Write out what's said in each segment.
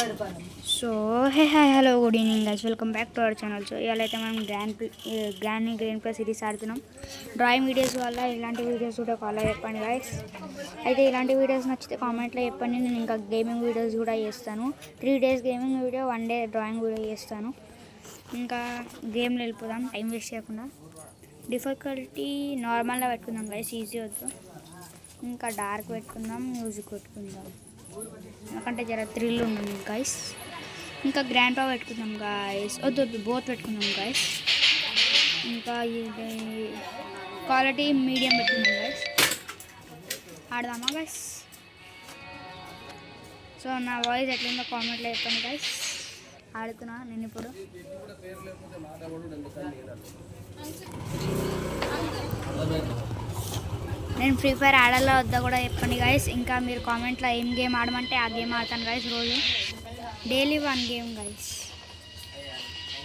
So hi hello good evening guys, welcome back to our channel. So ఇవాళ అయితే మనం grand plus series ఆడుతున్నాం. Drawing videos వల్ల ఇలాంటి వీడియోస్ కూడా ఫాలో చెప్పండి గైస్. అయితే ఇలాంటి వీడియోస్ నచ్చితే కామెంట్లో చెప్పండి. నేను ఇంకా గేమింగ్ వీడియోస్ కూడా చేస్తాను. 3 days gaming video, 1 day drawing video చేస్తాను. ఇంకా గేమ్లో వెళ్ళిపోదాం టైం వేస్ట్ చేయకుండా. డిఫికల్టీ నార్మల్గా పెట్టుకుందాం గైస్, ఈజీ వద్దు. ఇంకా డార్క్ పెట్టుకుందాం, మ్యూజిక్ పెట్టుకుందాం, ఎందుకంటే జర థ్రిల్ ఉంది గైస్. ఇంకా గ్రాండ్ పా పెట్టుకుందాం గైస్, వద్దు బోత్ పెట్టుకుందాం గైస్. ఇంకా ఇది క్వాలిటీ మీడియం పెట్టుకుందాం గైస్. ఆడదామా గైస్? సో నా వాయిస్ ఎట్లుందో కామెంట్లో చెప్పండి గైస్. ఆడుతున్నా నేను ఇప్పుడు. నేను ఫ్రీ ఫైర్ ఆడాలో వద్దా కూడా చెప్పండి గైస్. ఇంకా మీరు కామెంట్లో ఏం గేమ్ ఆడమంటే ఆ గేమ్ ఆడతాను గైస్. రోజు డైలీ 1 game గైస్.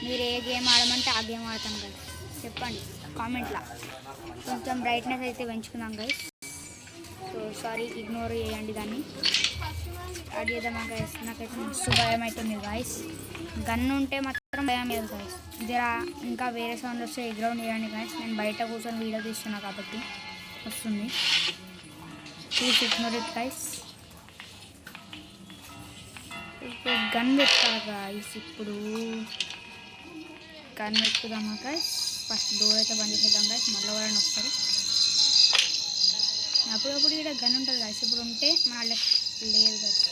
మీరు ఏ గేమ్ ఆడమంటే ఆ గేమ్ ఆడతాను గైస్. చెప్పండి కామెంట్లో. కొంచెం బ్రైట్నెస్ అయితే పెంచుకుందాం గైస్. సో సారీ, ఇగ్నోర్ చేయండి దాన్ని. స్టార్ట్ చేద్దామా గైస్? నాకైతే మస్తు భయం అవుతుంది గైస్. గన్ ఉంటే మాత్రం భయం లేదు గైస్. జరా ఇంకా వేరే సౌండ్ వస్తే ఎగ్రౌండ్ చేయండి గైస్. నేను బయట కూర్చొని వీడియో తీస్తున్నా కాబట్టి వస్తుంది. Please ignore it guys. ఇప్పుడు గన్ పెట్టాలి గైస్. ఇప్పుడు గన్ పెట్టుకుందామా గైస్? ఫస్ట్ డోర్ అయితే బంద్ చేసేద్దాం గైస్, మళ్ళీ ఎవరైనా వస్తారు. అప్పుడప్పుడు ఇక్కడ గన్ ఉంటుంది గైస్. ఇప్పుడు ఉంటే మన లేదు గైస్.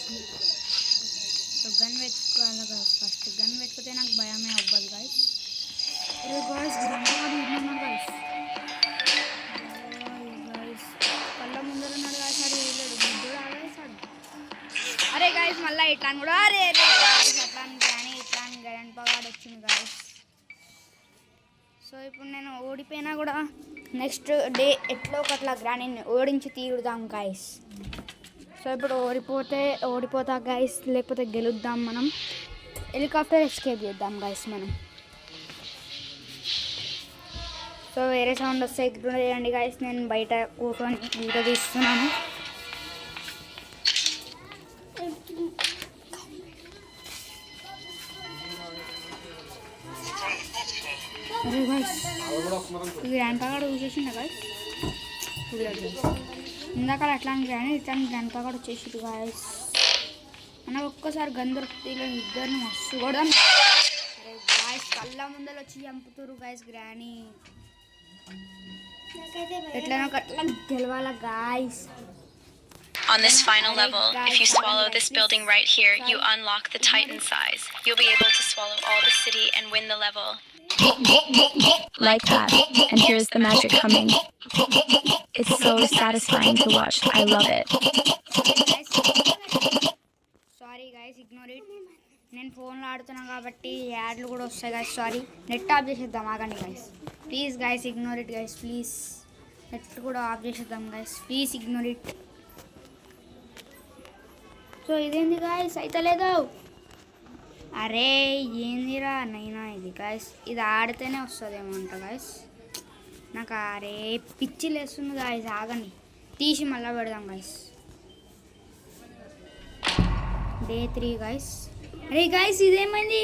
సో గన్ పెట్టుకోవాలి గైస్. ఫస్ట్ గన్ పెట్టుకుంటే నాకు భయమే అవ్వదు గైస్. గైస్ గైస్ కళ్ళ ముందర ఉన్నాడు గైస్. అది వేయలేడు, గుడ్డు రాగేసాడు. అరే గైస్ మళ్ళీ ఇట్లా కూడా అరే అట్లా కానీ ఇట్లా గ్రాండ్ పా వచ్చింది గైస్. సో ఇప్పుడు నేను ఓడిపోయినా కూడా నెక్స్ట్ డే ఎట్లో ఒకట్లా గ్రాండ్ ఓడించి తీరుదాం గైస్. సో ఇప్పుడు ఓడిపోతా గైస్, లేకపోతే గెలుద్దాం. మనం హెలికాప్టర్ ఎస్కేప్ చేద్దాం గైస్ మనం. సో వేరే సౌండ్ వస్తే ఇగ్నోర్ చేయండి గైస్. నేను బయట కూర్చొని వీడియో తీస్తున్నాను. అరే గైస్ గ్రాండ్ పా కూడా చూసేసిండ గైస్. ఇందాక అట్లా కానీ ఇట్లా గ్రాండ్ పా కూడా వచ్చేసిండు గైస్. మనకు ఒక్కసారి గన్ దొరికితే ఇద్దరిని మస్తు కూడా గైస్ కళ్ళ ముందర వచ్చి చంపుతారు గైస్. గ్రానీ ఎట్లా గెలవాలా guys. On this final level, if you swallow this building right here, you unlock the Titan size. You'll be able to swallow all the city and win the level. Like that. And here's the magic coming. It's so satisfying to watch. I love it. Sorry guys, ignore it. నేను ఫోన్లో ఆడుతున్నాను కాబట్టి యాడ్లు కూడా వస్తాయి guys. Sorry, net of చేసేద్దాం ఆగండి guys. Please guys ignore it guys. Please net కూడా ఆఫ్ చేసేద్దాం guys. Please ignore it. So ఇదేంది గైస్ అయితే లేదు. అరే ఏందిరా నైనా ఇది గైస్. ఇది ఆడితేనే వస్తుందేమో అంట గైస్. నాకు అరే పిచ్చి లేస్తుంది గైస్. ఆగండి, తీసి మళ్ళీ పెడదాం గైస్. Day 3 guys. అరే గైస్ ఇదేమైంది?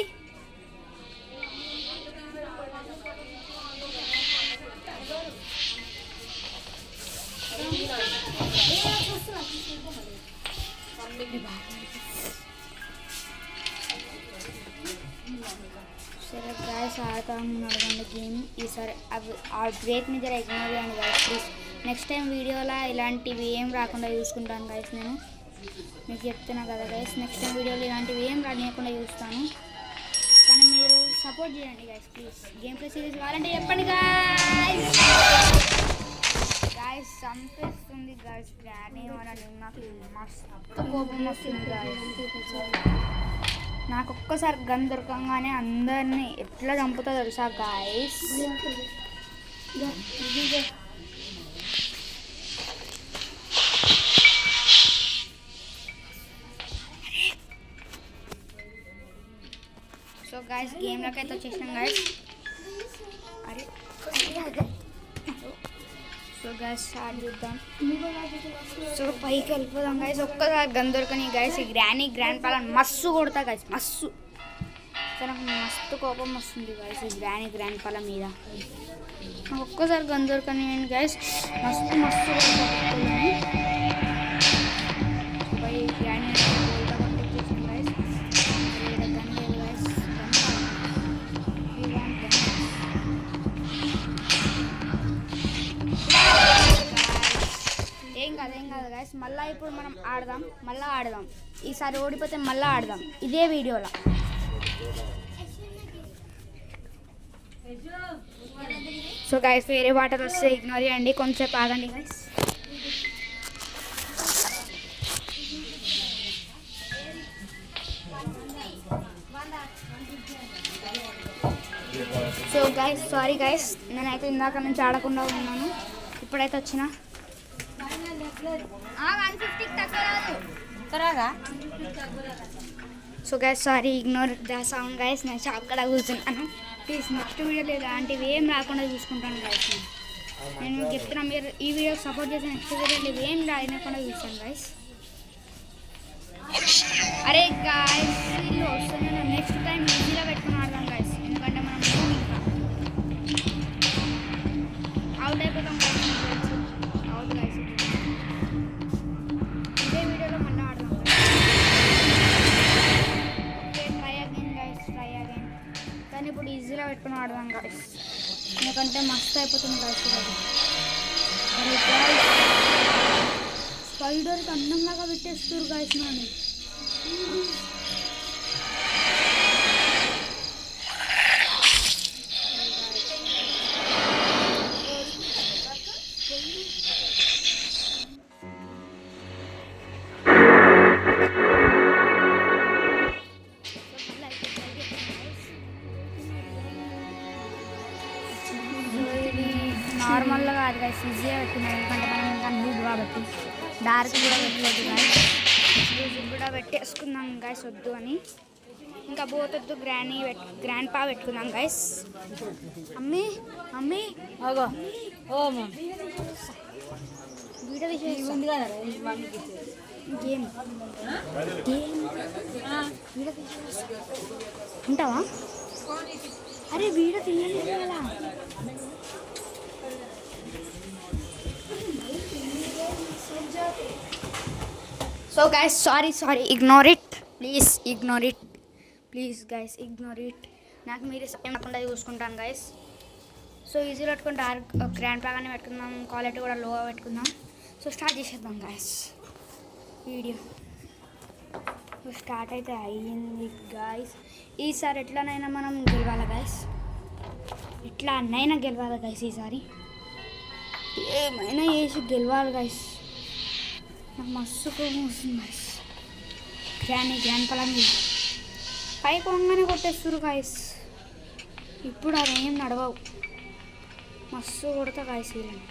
సరే గైస్ ఆడతాం నడవండి గేమ్. ఈసారి ఆ బ్రేక్ని జర ఇగ్నోర్ చేయండి గైస్ ప్లీజ్. నెక్స్ట్ టైం వీడియోలో ఇలాంటివి ఏం రాకుండా చూసుకుంటాను గైస్. నేను మీకు చెప్తున్నా కదా గైస్, నెక్స్ట్ టైం వీడియోలో ఇలాంటివి ఏం రానియకుండా చూస్తాను. కానీ మీరు సపోర్ట్ చేయండి guys please. Game play series కావాలంటే చెప్పండి గైస్. గైస్ చంపేస్తుంది గైస్ గ్రానీ. నాకు మస్తు కోపం వస్తుంది గైస్. నాకు ఒక్కసారి గన్ దొరకంగానే అందరినీ ఎట్లా చంపుతా తెలుసా గైస్. సో గైస్ గేమ్లోకి అయితే వచ్చేసినాం గైస్. అరే సో గైస్ స్టార్ట్ చేద్దాం. సో పైకి వెళ్ళిపోదాం గైస్. ఒక్కసారి గన్ దొరకని గైస్. ఈ గ్రాండ్ పాలని మస్తు కొడతా గైస్, మస్తు. నాకు మస్తు కోపం వస్తుంది గైస్ ఈ గ్రాండ్ పాల మీద. నాకు ఒక్కసారి గన్ దొరకని గైస్, మస్తు మస్తు కొడతా గ్రాండ్ గైస్. ఏం కాదు గైస్. మళ్ళీ ఇప్పుడు మనం ఆడదాం. ఈసారి ఓడిపోతే మళ్ళీ ఆడదాం ఇదే వీడియోలో. సో గైస్ వేరే వాటర్ వస్తే ఇగ్నోర్ చేయండి, కొంచెంసేపు ఆగండి guys. So guys sorry guys, నేనైతే ఇందాక నుంచి ఆడకుండా ఉన్నాను, ఇప్పుడైతే వచ్చిన. So guys sorry, ignore the sound guys. నేను అక్కడ కూర్చున్నాను. ప్లీజ్ నెక్స్ట్ వీడియోలో ఇలాంటివి ఏం రాకుండా చూసుకుంటాను గైస్. నేను మీకు చెప్తున్నా, మీరు ఈ వీడియో సపోర్ట్ చేసి నెక్స్ట్ వీడియోలో ఇవి ఏం రాయకుండా చూస్తాను గైస్. అరే గైస్ వీళ్ళు వస్తున్నాను, నెక్స్ట్ టైం ఈజీగా పెట్టుకుని ఆడదాం గైస్. ఎందుకంటే మనం ఇంకా అవుట్ అయిపోతాం గైస్. అవుట్ గైస్, ఇదే వీడియోలో మళ్ళీ ఆడదాం ట్రై అగైన్. కానీ ఇప్పుడు ఈజీగా పెట్టుకుని ఆడదాం గైస్, ఎందుకంటే మస్తు అయిపోతుంది గైస్. అరే గైస్ స్పైడర్కి అన్నంలాగా పెట్టేస్తారు గైస్ నన్ను. నార్మల్గా కాదు గైస్, ఈజీగా పెట్టుకున్నాను. ఎందుకంటే మనం ఇంకా నూడ్ కాబట్టి డార్క్ కూడా పెట్టవద్దు గైస్. మ్యూజిక్ కూడా పెట్టేసుకుందాం గైస్, వద్దు అని. ఇంకా పోతొద్దు, గ్రాండ్ పా పెట్టుకుందాం గైస్. అమ్మీ వీడియో తీసేస్తుంది కదా గేమ్ వీడియో తీసేస్తా ఉంటావా? అరే వీడియో తీయలేదు కదా. So guys sorry ignore it please guys, ignore it. నాకు మీరు ఏం కాకుండా చూసుకుంటాను గైస్. సో ఈజీగా పెట్టుకుని డార్క్ గ్రాండ్ పాగానే పెట్టుకుందాం, క్వాలిటీ కూడా లోగా పెట్టుకుందాం. సో స్టార్ట్ చేసేద్దాం గైస్ వీడియో. స్టార్ట్ అయితే అయ్యింది గైస్. ఈసారి ఎట్లనైనా మనం గెలవాలి గైస్, గెలవాలి గైస్. ఈసారి ఏమైనా చేసి గెలవాలి గైస్. నాకు మస్తు కోపం వస్తుంది గైస్. గ్రాండ్ పలం పైకి వంగానే కొట్టేస్తారు గైస్. ఇప్పుడు అదేం నడవవు, మస్తు కొడతా గైస్ వీళ్ళని.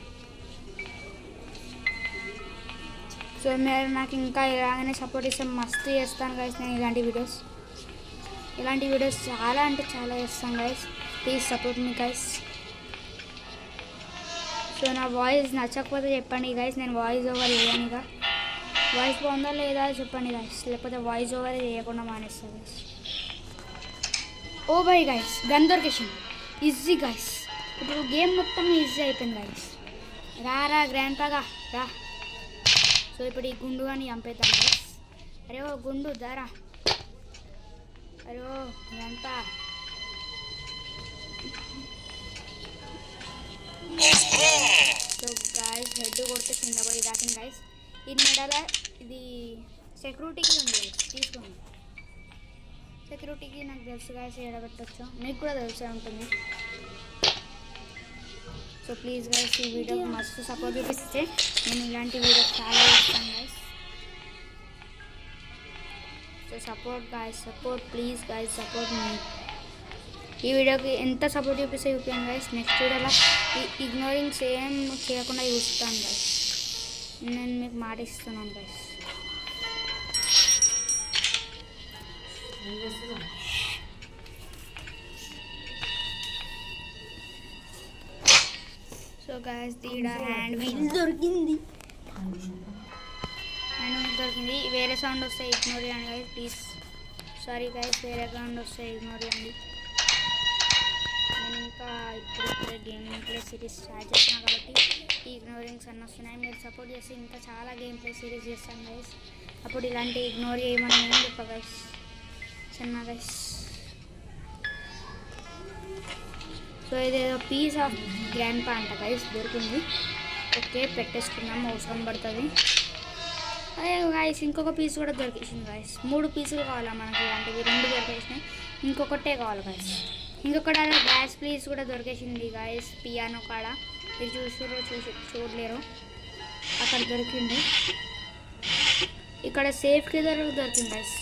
సో మీరు నాకు ఇంకా ఇలాగనే సపోర్ట్ ఇస్తే మస్తు చేస్తాను గైస్. నేను ఇలాంటి వీడియోస్ చాలా అంటే చాలా చేస్తాను guys. Please support me guys. So నా వాయిస్ నచ్చకపోతే చెప్పండి గైస్, నేను వాయిస్ ఓవర్ చేయనిగా. వాయిస్ బాగుందా లేదా చెప్పండి గైస్, లేకపోతే వాయిస్ ఓవర్ చేయకుండా మానేస్తాను గైస్. ఓ బై గైస్ గన్ దొరికేసింది, ఈజీ గైస్. ఇప్పుడు గేమ్ మొత్తం ఈజీ అయిపోయింది గైస్. రా గ్రాండ్ పాగా రా. సో ఇప్పుడు ఈ గుండు కానీ చంపేద్దాం గైస్. అరే ఓ గుండు దారా. అరే ఓ గ్రాండ్ పా. సో గైస్ హెడ్ కొడితే కింద పోయి దాకింది గైస్. ఈ మెడల ఇది సెక్యూరిటీకి ఉంది గైస్, తీసుకోండి. సెక్యూరిటీకి నాకు తెలుసు గైస్ ఎడబెట్టచ్చు, మీకు కూడా తెలిసే ఉంటుంది. సో ప్లీజ్ గైస్ ఈ వీడియోకి మస్తు సపోర్ట్ చూపిస్తే నేను ఇలాంటి వీడియోస్ చాలా చేస్తాను guys. So support guys, please guys support me. ఈ వీడియోకి ఎంత సపోర్ట్ చూపిస్తే చూపించాను గైస్. నెక్స్ట్ వీడియోలో ఇగ్నోరింగ్ సేమ్ చేయకుండా చూస్తాను గైస్, నేను మీకు మాట ఇస్తున్నాను గైస్. సో గైస్ తీడ హ్యాండ్ వీల్ దొరికింది. అండ్ దొరికింది. వేరే సౌండ్ వస్తే ఇగ్నోర్ చేయండి గైస్ ప్లీజ్. సారీ గైస్, వేరే సౌండ్ వస్తే ఇగ్నోర్ చేయండి. నేను ఇంకా ఇప్పుడే గేమ్ ప్లే సిరీస్ స్టార్ట్ చేస్తున్నాను కాబట్టి ఈ ఇగ్నోరింగ్స్ అన్నీ వస్తున్నాయి. మీరు సపోర్ట్ చేసి ఇంకా చాలా గేమ్ ప్లే సిరీస్ చేస్తాను గైస్. అప్పుడు ఇలాంటి ఇగ్నోర్ చేయమని ఏం చెప్ప గైస్, చిన్న గైస్. సో ఇదేదో పీస్ ఆఫ్ గ్రాండ్ పా అంట గైస్ దొరికింది. ఓకే పెట్టేసుకుందాం, అవసరం పడుతుంది. అదే గైస్ ఇంకొక పీస్ కూడా దొరికేసింది గైస్. 3 పీసులు కావాలా మనకి, ఇలాంటివి 2 దొరికేసినాయి, ఇంకొకటే కావాలి గైస్. ఇంకొకటి గ్యాస్ పీస్ కూడా దొరికేసింది గైస్ పియానో కాడ. ఇది చూడలేరు, అక్కడ దొరికింది. ఇక్కడ సేఫ్కి దొరికింది గైస్.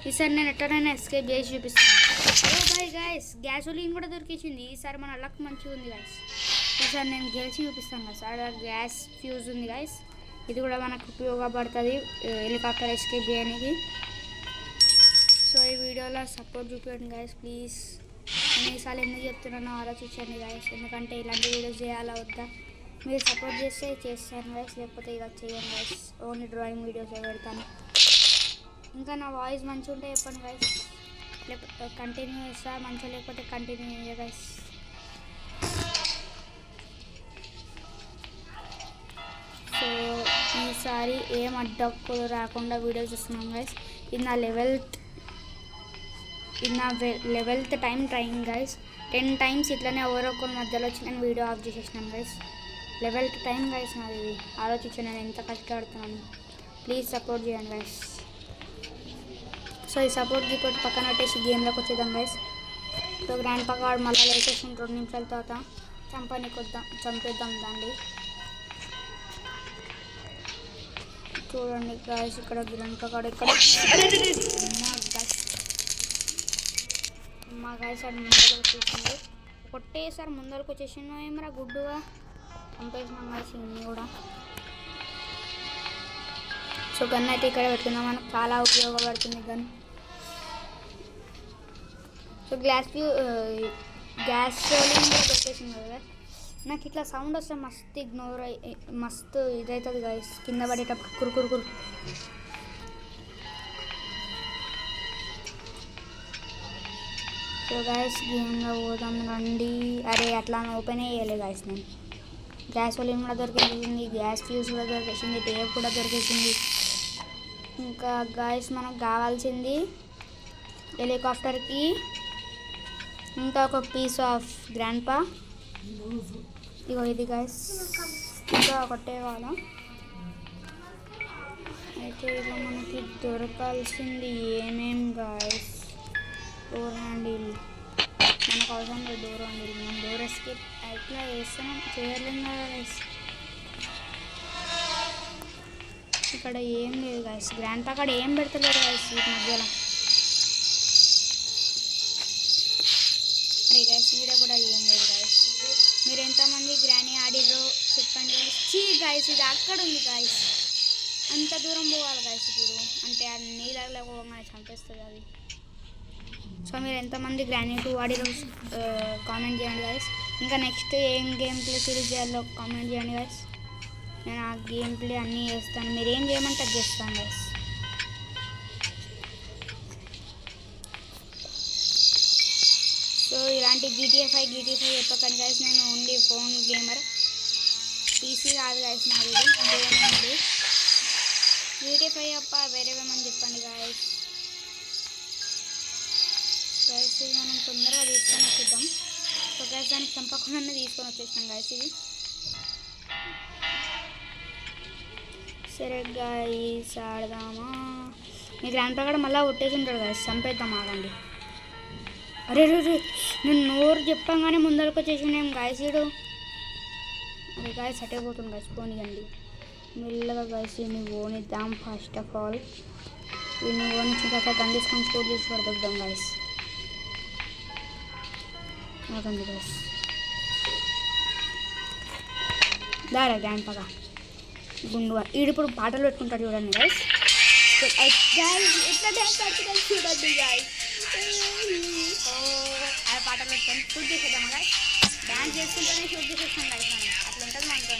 ఈసారి నేను ఎట్టనైనా ఎస్కేప్ చేసి చూపిస్తాను. ఓ బాయ్ గైస్, గ్యాసోలిన్ కూడా దొరికేసింది. ఈసారి మన లక్ మంచిగా ఉంది గైస్. ఈసారి నేను గెలిచి చూపిస్తాను గైస్. అక్కడ గ్యాస్ ఫ్యూజ్ ఉంది గైస్, ఇది కూడా మనకు ఉపయోగపడుతుంది హెలికాప్టర్ ఎస్కేప్ చేయడానికి. సో ఈ వీడియోలో సపోర్ట్ చూపించండి గైస్ ప్లీజ్. నేను ఈసారి ఎందుకు చెప్తున్నానో ఆలోచించండి గైస్, ఎందుకంటే ఇలాంటి వీడియోస్ చేయాలా వద్దా. మీరు సపోర్ట్ చేస్తే చేస్తాను గైస్, లేకపోతే ఇక చేయను గైస్. ఓన్లీ డ్రాయింగ్ వీడియోస్ పెడతాను. ఇంకా నా వాయిస్ మంచిగా ఉంటే చెప్పండి గైస్, లేకపోతే కంటిన్యూ చేస్తా. మంచిగా లేకపోతే కంటిన్యూ చేయ గైస్. సో ఈసారి ఏం అడ్డక్కులు రాకుండా వీడియో చూస్తున్నాం గైస్. ఇది నా eleventh time trying guys. 10 times ఇట్లనే ఒకరి మధ్యలో వచ్చి నేను వీడియో ఆఫ్ చేసేసినాను గైస్. లెవెల్త్ టైం గైస్ నాది. ఆలోచించి నేను ఎంత కష్టపడుతున్నాను. ప్లీజ్ సపోర్ట్ చేయండి గైస్. సో ఈ సపోర్ట్ గిపోర్ట్ పక్కన పెట్టేసి గేమ్లోకి వచ్చేద్దాం గైస్. సో గ్రాండ్ పకాడు మళ్ళీ లేచేసిన 2 నిమిషాల తర్వాత చంపేద్దాం దాన్ని. చూడండి గైస్, ఇక్కడ గ్రాండ్ పకాడు ఇక్కడ మా గైస్ అటు ముందరకు వచ్చేసింది. ఒకటేసారి ముందరకు వచ్చేసిందో ఏమరా గుడ్డుగా చంపేసినాం గైస్ ఇవన్నీ కూడా. సో గన్ అయితే ఇక్కడ పెట్టుకుందాం, మనకు చాలా ఉపయోగపడుతుంది గన్. సో గ్యాస్ కూడా పెట్టేసింది కదా. నాకు ఇట్లా సౌండ్ వస్తే మస్తు ఇదవుతుంది గైస్, కింద పడేటప్పుడు కురుకురు. సో గైస్ గేమ్లో పోదాం రండి. అరే అట్లా ఓపెన్ అయ్యాలి గైస్. నేను గ్యాస్ ఒలిన్ కూడా దొరికేసింది, గ్యాస్ ఫ్యూజ్ కూడా దొరికేసింది, టేప్ కూడా దొరికేసింది. ఇంకా గైస్ మనకు కావాల్సింది హెలికాప్టర్కి ఇంకా ఒక పీస్ ఆఫ్ గ్రాండ్ పా. ఇగో ఇది గైస్, ఇంకా ఒకటే కావాలా. అయితే ఇక మనకి దొరకాల్సింది ఏమేం గైస్, డోర్ హ్యాండిల్ మనకు అవసరం లేదు. డోర్ హ్యాండిల్ మనం డోర్ ఎస్కేప్ ఎట్లా వేస్తున్నాం చేయలేం కదా గైస్. ఇక్కడ ఏం లేదు గైస్, గ్రాండ్ పా అక్కడ ఏం పెడతలేరు గైస్ వీటి మధ్యలో. అరే గైస్ ఈడ కూడా ఏం లేదు గైస్. మీరు ఎంతమంది గ్రానీ ఆడిరో చెప్పండి గైస్. గైస్ ఇది అక్కడ ఉంది గైస్, అంత దూరం పోవాలి గైస్. ఇప్పుడు అంటే ఆ నీళ్ళలో పోగానే చంపేస్తుంది అది. సో మీరు ఎంతమంది గ్రానీ 2 ఆడిరో కామెంట్ చేయండి గైస్. ఇంకా నెక్స్ట్ ఏం గేమ్ ప్లే సిరీస్ చేయాలో కామెంట్ చేయండి గైస్. నేను ఆ గేమ్ ప్లే అన్నీ చేస్తాను, మీరు ఏం చేయమంటే అది చేస్తాను గైస్. సో ఇలాంటి GTA 5 చెప్పకండి గైస్. నేను ఓన్లీ ఫోన్ గేమర్, పీసీ కాదు గైస్ నాది. GTA 5 అప్ప వేరేవేమని చెప్పండి గైస్. గైస్ ఇది మనం తొందరగా తీసుకొని వచ్చేద్దాం. సో గైస్ దానికి చంపకుండానే తీసుకొని వచ్చేసాం గైస్. ఇది సరే గైస్ ఆడదామా. మీ గ్రాండ్ పా కూడా మళ్ళీ కొట్టేసి ఉంటాడు గైస్, చంపేద్దాం ఆగండి. అరే నేను నోరు చెప్పంగానే ముందరకు వచ్చేసిండేం గైస్ వీడు. అరే గైస్ అటే పోతుంది గైస్, పోనీయండి మెల్లగా గైస్. వీడిని పోనిద్దాం ఫస్ట్ ఆఫ్ ఆల్. వీడిని పోనిచ్చిన తర్వాత గన్ తీసుకొని స్కోర్ చేసి పడుతుందాం గైస్. ఆగండి గైస్, దారా గ్రాండ్ పా గుండుగా ఈడిప్పుడు పాటలు పెట్టుకుంటాడు చూడండి గైస్. ఎట్లా డ్యాన్స్ ఆడుతుంది చూడండి గైస్. ఆ పాటలు పెట్టుకొని షూట్ చేసేద్దామా గైస్. డ్యాన్స్ చేసుకుంటూనే షూట్ చేసేస్తాం గైస్ మనం, అట్లా ఉంటుంది మనతో.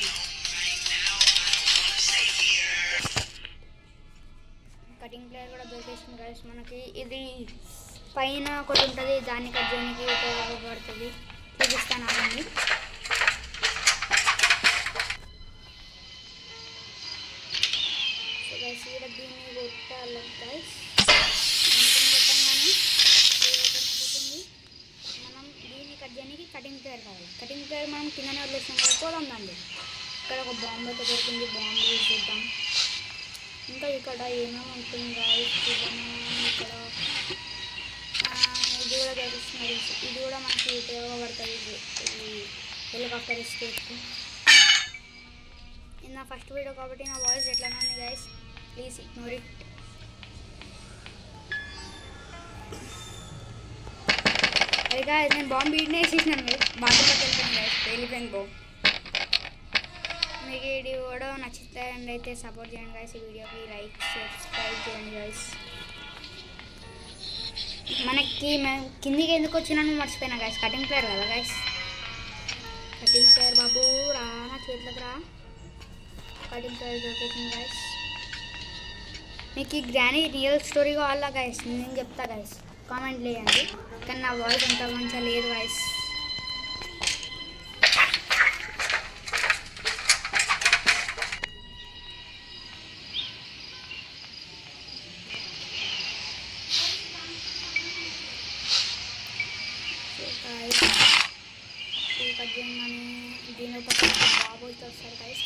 కటింగ్ ప్లేయర్ కూడా దొరికేసింది గైస్ మనకి. ఇది పైన ఒకటి ఉంటుంది, దాన్ని కట్ చేయడానికి ఉపయోగపడుతుంది. చూపిస్తాను ఆగండి. సో గైస్ ఇక్కడ దీన్ని కొట్టాలి గైస్. కొట్టంగానే పోతుంది. మనం దీన్ని కట్ చేయడానికి కటింగ్ ప్లేయర్ కావాలి. కటింగ్ ప్లేయర్ మనం కిందనే వదిలేసాం కదా, పోదాండి. ఇక్కడ ఒక బాంబు అయితే దొరికింది, బాంబు యూజ్ చేద్దాం. ఇంకా ఇక్కడ ఏమేమి ఉంటుంది గైస్ చూద్దాము. ఇక్కడ ఇది కూడా తెలుస్తుంది, ఇది కూడా మనకి ఉపయోగపడుతుంది. ఈ హెలికాప్టర్ ఎస్కేప్కి. ఇది నా ఫస్ట్ వీడియో కాబట్టి నా వాయిస్ ఎట్లా ఉంది గైస్, ప్లీజ్ ఇగ్నోర్ ఇట్. అది కాదు, నేను బాంబు వీడినే వేసేసినాను మీరు బాగా వెళ్తాను గైస్, వెళ్ళిపోయింది బాంబు. మీకు ఈ వీడియో నచ్చుతాయండి అయితే సపోర్ట్ చేయండి గైస్. ఈ వీడియోకి లైక్ సబ్స్క్రైబ్ చేయండి గైస్. మనకి మేము కిందికి ఎందుకు వచ్చినాను మర్చిపోయినా గైస్, కటింగ్ ప్లేయర్ కదా గైస్. కటింగ్ ప్లేయర్ బాబు రా నా చేతులకు రా. కటింగ్ ప్లేయర్ దొరికేసింది గైస్. మీకు ఈ గ్రానీ రియల్ స్టోరీ కావాలా గైస్, నేను చెప్తా గైస్, కామెంట్ చేయండి. కానీ నా వాయిస్ అంత మంచిగా లేదు గైస్. కట్ చేయమని దీని బాబు వస్తారు గైస్.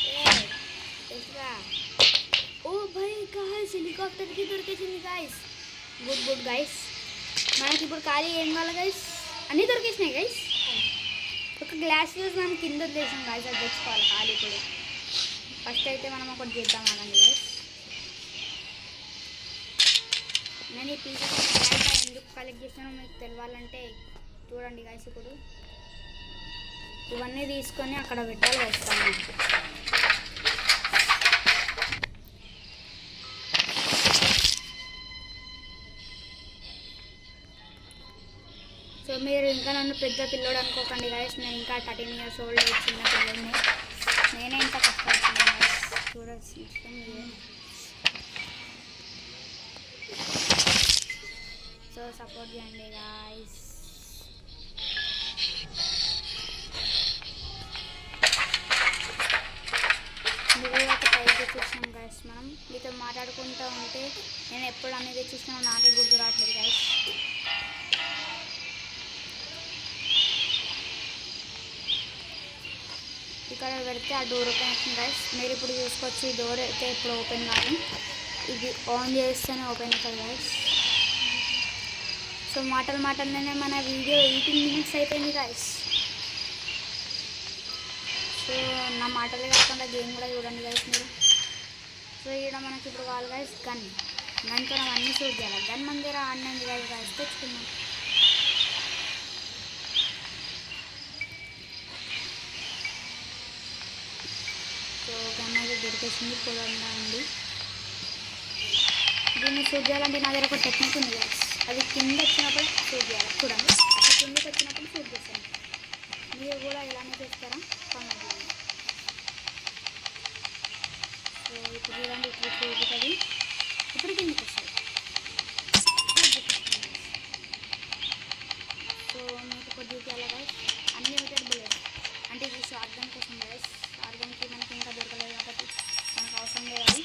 ఓ భయ్ గాయ్స్, హెలికాప్టర్కి దొరికేసింది గైస్. Good good guys. మనకి ఇప్పుడు ఖాళీ ఏం కావాలి గైస్, అన్నీ దొరికేసినాయి గైస్. ఒక గ్లాస్ యూజ్ మనం కింద వదిలేసాం గైస్, అది తెచ్చుకోవాలి ఖాళీ. ఇప్పుడు ఫస్ట్ అయితే మనం ఒకటి చేద్దాం అనండి గైస్. నేను ఈ పీసెస్ ఎందుకు కలెక్ట్ చేస్తానో మీకు తెలవాలంటే చూడండి గైస్. ఇప్పుడు ఇవన్నీ తీసుకొని అక్కడ పెట్టాలి వేస్తాను. సో మీరు ఇంకా నన్ను పెద్ద పిల్లోడు అనుకోకండి గైస్, నేను ఇంకా 13 years ఓల్డ్ చిన్న పిల్లల్ని. నేనే ఇంత కష్టపడుతున్నాను గైస్, చూడాల్సి మీరే. సో సపోర్ట్ చేయండి గైస్. తెచ్చినాం గైస్. మనం మీతో మాట్లాడుకుంటూ ఉంటే నేను ఎప్పుడు అన్నీ తెచ్చినానో నాకే గుర్తు రావట్లేదు గైస్. ఇక్కడ పెడితే ఆ డోర్ ఓపెన్ అవుతుంది గైస్. మీరు ఇప్పుడు చూసుకోవచ్చు, ఈ డోర్ అయితే ఇప్పుడు ఓపెన్ కాదు, ఇది ఆన్ చేస్తేనే ఓపెన్ అవుతుంది గైస్. సో మాటలనే మన వీడియో 18 minutes అయిపోయింది గైస్. సో నా మాటలే కాకుండా గేమ్ కూడా చూడండి గైస్ మీరు. సో ఇక్కడ మనకి ఇప్పుడు కావాలి గైస్ గన్తో మనం అన్నీ షూట్ చేయాలి. గన్ మన దగ్గర అన్నీ గైస్ తెచ్చుకున్నాం. సో గన్ అయితే దొరికేసింది, చూడండి. దీన్ని షూట్ చేయాలంటే నా దగ్గర ఒక టెక్నిక్ ఉంది గైస్. అది కింద వచ్చినప్పుడు షూట్ చేయాలి, చూడండి. అక్కడ కిందకి వచ్చినప్పుడు షూట్ చేస్తాను. మీరు కూడా ఇలానే చేస్తారా కామెంట్ చేయండి. సో ఇప్పుడు చూడండి, ఇప్పుడు చూపుతుంది, ఇప్పుడు కిందకి వస్తుంది. సో మీకు ఒక చూపించాలి గైస్, అన్లిమిటెడ్ బుల్లెట్. అంటే ఇది షార్ట్ గన్ కోసం గైస్. షార్ట్ గన్కి మనకి ఇంకా దొరకలేదు కాబట్టి మనకు అవసరం లేదు. అది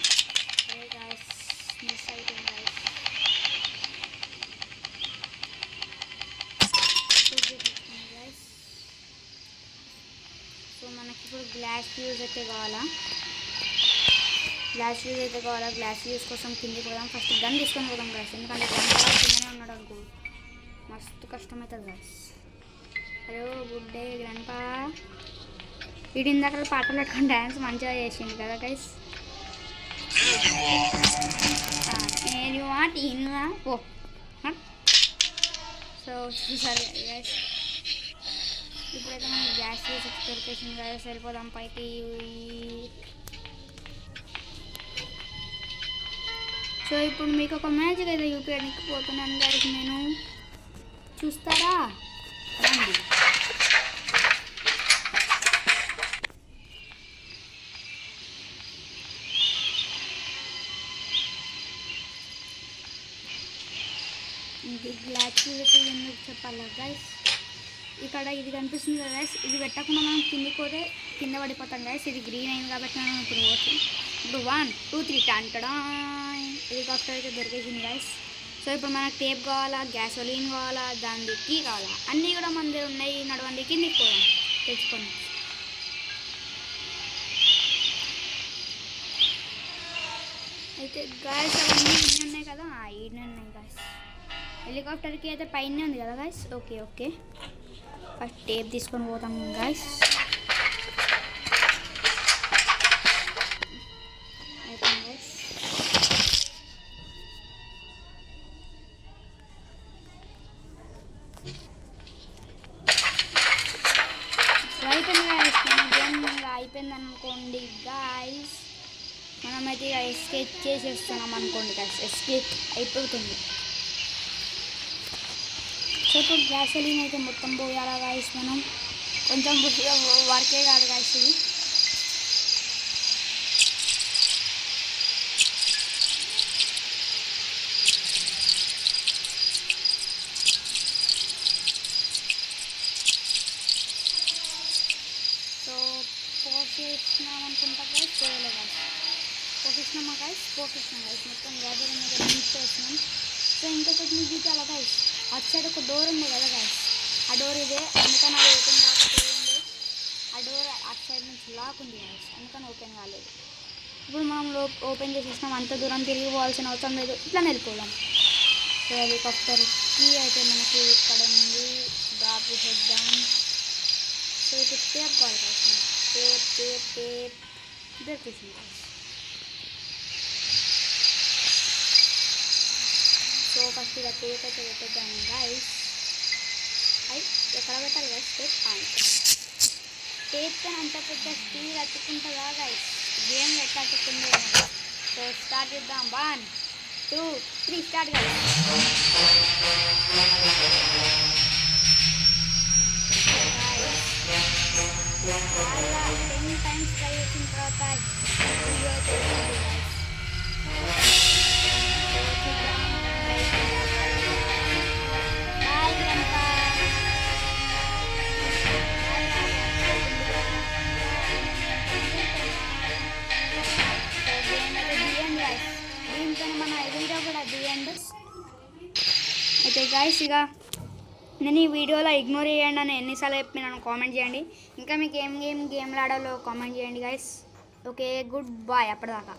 అదే గైస్, మిస్ అయిపోయింది గైస్. గైస్ సో మనకి ఇప్పుడు గ్లాస్ ఫ్యూజ్ అయితే కావాలా. గ్లాస్ ఫ్యూజ్ కోసం కిందికి పోదాం. ఫస్ట్ గన్ తీసుకొని పోదాం గైస్, ఎందుకంటే గన్ కిందనే ఉన్నాడు అనుకో మస్తు కష్టమవుతుంది guys. Hello good day grandpa. వీడి ఇందాక పాటలు పెట్టుకొని డ్యాన్స్ మంచిగా చేసింది కదా గైస్. నేను ఇన్నా ఓ. సో చూసారు గైస్, ఇప్పుడైతే మనం గ్యాస్ ఫ్యూజ్ దొరికేసింది గైస్. వెళ్ళిపోదాం పైకి. సో ఇప్పుడు మీకు ఒక మ్యాజిక్ అయితే చూపించడానికి పోతున్నాను గైస్ నేను, చూస్తారా రండి. బిగ్ యాక్టివిటీ ఎందుకు చెప్పాలి గైస్, ఇక్కడ ఇది కనిపిస్తుంది కదా గైస్, ఇది పెట్టకుండా మనం కిందికి పోతే కింద పడిపోతాం గైస్. ఇది గ్రీన్ అయింది కాబట్టి మనం ఇప్పుడు పోవచ్చు. ఇప్పుడు 1 2 3 టంటడా హెలికాప్టర్ అయితే దొరికేసింది గైస్. సో ఇప్పుడు మనకు టేప్ కావాలా, గ్యాసోలిన్ కావాలా, దాని కీ కావాలా, అన్నీ కూడా మన దగ్గర ఉన్నాయి. నడవండి కిందికి పోదాం తెచ్చుకొని. అయితే గాయస్ అవన్నీ ఇన్ని ఉన్నాయి కదా, ఇన్ని ఉన్నాయి గాయస్. హెలికాప్టర్కి అయితే పైన ఉంది కదా guys. Okay okay, first tape తీసుకొని పోతాం గాయస్. అయిపోయింది గాయస్. అయిపోయింది గాయస్, మన గేమ్ అయిపోయింది అనుకోండి గాయస్. మనమైతే ఇక ఎస్కేప్ చేసేస్తున్నాం అనుకోండి గాయస్, ఎస్కేప్ అయిపోతుంది. సో ఇప్పుడు గ్యాసోలిన్ అయితే మొత్తం పోయాలా గాయస్, మనం కొంచెం వర్కే కాదు గాయస్ ఇది. సో పోసేసినాం అనుకుంటా గాయస్, పోయలే గాయస్, పోసేసినామా గాయస్, పోసేసినాం గాయస్. మొత్తం గ్యాదరింగ్ మీద మిక్స్ చేసినాం. సో ఇంకొకటి మీకు చూపించాలా గాయస్, అటు సైడ్ ఒక డోర్ ఉంది కదా గాయస్, ఆ డోర్ ఇదే, అందుకని అది ఓపెన్ కాకపోయింది. ఆ డోర్ అటు సైడ్ నుంచి లాక్ ఉంది గాయస్, అందుకని ఓపెన్ కాలేదు. ఇప్పుడు మనం ఓపెన్ చేసేసినాం, అంత దూరం తిరిగి పోవాల్సిన అవసరం లేదు, ఇట్లా వెళ్ళిపోదాం. సో హెలికాప్టర్కి అయితే మనకి ఇక్కడ ఉంది, డ్రాప్ చేద్దాం. సో ఇప్పుడు టేప్ కావాలి గాయస్, టేప్ టేప్ టేప్ దొరికేసింది గాయస్. సో ఫస్ట్ ఇలా టేప్ అయితే పెట్టేద్దాం గాయస్. ఎక్కడ పెట్టాలి గాయస్ టేప్? టేప్తో అంత పెద్ద స్టీల్ అతుక్కుంటుందా గాయస్, గేమ్ ఎట్లా అతుక్కుందో. సో స్టార్ట్ చేద్దాం. 1 2 3 స్టార్ట్ గాయస్. చాలా 10 టైమ్స్ ట్రై చేసిన తర్వాత వీడియో అయితే వచ్చింది గాయస్. దీంతో మన వీడియో కూడా తీయండి అయితే గాయస్. ఇక నేను ఈ వీడియోలో ఇగ్నోర్ చేయండి అని ఎన్నిసార్లు చెప్పినాను కామెంట్ చేయండి. ఇంకా మీకు ఏం గేమ్లు ఆడాలో కామెంట్ చేయండి గాయస్. ఓకే, గుడ్ బాయ్ అప్పటిదాకా.